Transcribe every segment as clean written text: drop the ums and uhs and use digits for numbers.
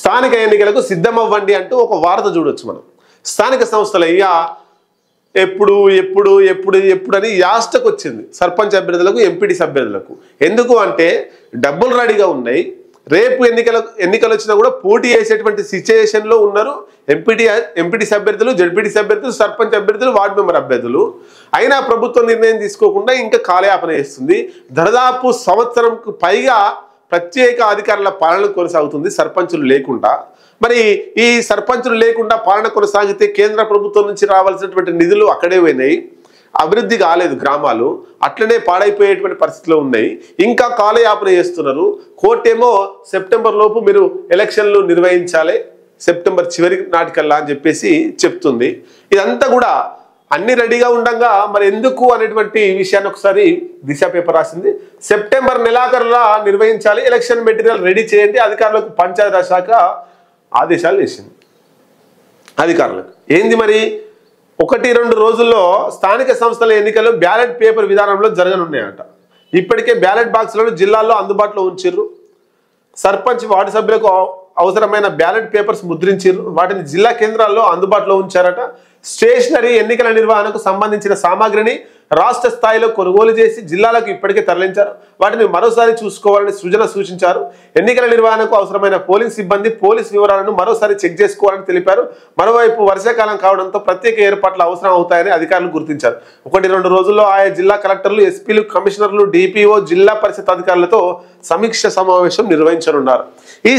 స్థానిక ఎన్నికలకు సిద్ధమవ్వండి అంటూ ఒక వార్త చూడొచ్చు మనం. స్థానిక సంస్థల ఎప్పుడు ఎప్పుడు ఎప్పుడు ఎప్పుడని యాస్టకు వచ్చింది సర్పంచ్ అభ్యర్థులకు, ఎంపీటీసీ అభ్యర్థులకు. ఎందుకు అంటే డబ్బులు రెడీగా ఉన్నాయి, రేపు ఎన్నికలు వచ్చినా కూడా పోటీ చేసేటువంటి సిచ్యుయేషన్లో ఉన్నారు ఎంపీటీసీ అభ్యర్థులు, జడ్పీటీసీ అభ్యర్థులు, సర్పంచ్ అభ్యర్థులు, వార్డు మెంబర్ అభ్యర్థులు. అయినా ప్రభుత్వం నిర్ణయం తీసుకోకుండా ఇంకా కాలయాపన చేస్తుంది. దాదాపు సంవత్సరంకు పైగా ప్రత్యేక అధికారుల పాలన కొనసాగుతుంది సర్పంచులు లేకుండా. మరి ఈ సర్పంచులు లేకుండా పాలన కొనసాగితే కేంద్ర ప్రభుత్వం నుంచి రావాల్సినటువంటి నిధులు అక్కడే పోయినాయి, అభివృద్ధి కాలేదు, గ్రామాలు అట్లనే పాడైపోయేటువంటి పరిస్థితిలో ఉన్నాయి. ఇంకా కాలయాపన చేస్తున్నారు. కోర్టేమో సెప్టెంబర్ లోపు మీరు ఎలక్షన్లు నిర్వహించాలి, సెప్టెంబర్ చివరి నాటికల్లా అని చెప్పేసి చెప్తుంది. ఇదంతా కూడా అన్ని రెడీగా ఉండగా మరి ఎందుకు అనేటువంటి విషయాన్ని ఒకసారి దిశ పేపర్ రాసింది. సెప్టెంబర్ నెలాఖరులా నిర్వహించాలి, ఎలక్షన్ మెటీరియల్ రెడీ చేయండి, అధికారులకు పంచాయతీరాజ్ శాఖ ఆదేశాలు వేసింది. అధికారులకు ఏంది మరి 1-2 రోజుల్లో స్థానిక సంస్థల ఎన్నికలు బ్యాలెట్ పేపర్ విధానంలో జరగనున్నాయట. ఇప్పటికే బ్యాలెట్ బాక్సులను జిల్లాల్లో అందుబాటులో ఉంచిర్రు. సర్పంచ్ వార్డు సభ్యులకు అవసరమైన బ్యాలెట్ పేపర్స్ ముద్రించారు, వాటిని జిల్లా కేంద్రాల్లో అందుబాటులో ఉంచారట. స్టేషనరీ ఎన్నికల నిర్వహణకు సంబంధించిన సామాగ్రిని రాష్ట్ర స్థాయిలో కొనుగోలు చేసి జిల్లాలకు ఇప్పటికే తరలించారు, వాటిని మరోసారి చూసుకోవాలని సృజన సూచించారు. ఎన్నికల నిర్వహణకు అవసరమైన పోలింగ్ సిబ్బంది పోలీస్ వివరాలను మరోసారి చెక్ చేసుకోవాలని తెలిపారు. మరోవైపు వర్షాకాలం కావడంతో ప్రత్యేక ఏర్పాట్లు అవసరం అవుతాయని అధికారులు గుర్తించారు. 1-2 రోజుల్లో ఆయా జిల్లా కలెక్టర్లు, ఎస్పీలు, కమిషనర్లు, డిపిఓ, జిల్లా పరిషత్ అధికారులతో సమీక్ష సమావేశం నిర్వహించనున్నారు. ఈ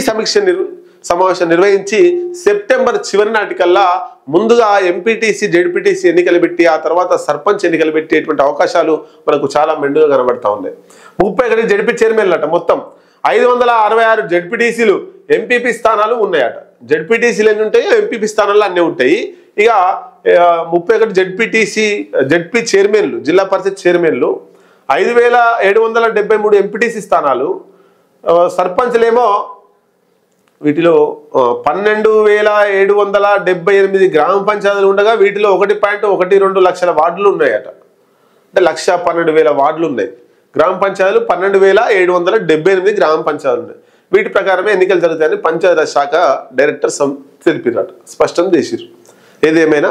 సమావేశం నిర్వహించి సెప్టెంబర్ చివరి నాటికల్లా ముందుగా ఎంపీటీసీ, జెడ్పీటీసీ ఎన్నికలు పెట్టి ఆ తర్వాత సర్పంచ్ ఎన్నికలు పెట్టేటువంటి అవకాశాలు మనకు చాలా మెండుగా కనబడతా ఉన్నాయి. 31 జెడ్పీ చైర్మన్లు అట, మొత్తం 566 జెడ్పీటీసీలు, ఎంపీపీ స్థానాలు ఉన్నాయట. జెడ్పీటీసీలు ఎన్ని ఉంటాయో ఎంపీపీ స్థానాలు అన్నీ ఉంటాయి. ఇక 31 జెడ్పీ చైర్మన్లు, జిల్లా పరిషత్ చైర్మన్లు, 5773 ఎంపీటీసీ స్థానాలు, సర్పంచ్లేమో వీటిలో 12,778 గ్రామ పంచాయతీలు ఉండగా వీటిలో 1.12 లక్షల వార్డులు ఉన్నాయట. అంటే 1,12,000 వార్డులు ఉన్నాయి. గ్రామ పంచాయతీలు 12,778 గ్రామ పంచాయతీలు ఉన్నాయి. వీటి ప్రకారమే ఎన్నికలు జరుగుతాయని పంచాయతీరాజ్ శాఖ డైరెక్టర్ తెలిపిరట, స్పష్టం చేసిరు. ఏదేమైనా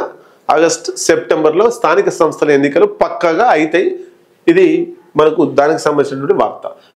ఆగస్టు, సెప్టెంబర్లో స్థానిక సంస్థల ఎన్నికలు పక్కాగా అవుతాయి. ఇది మనకు దానికి సంబంధించినటువంటి వార్త.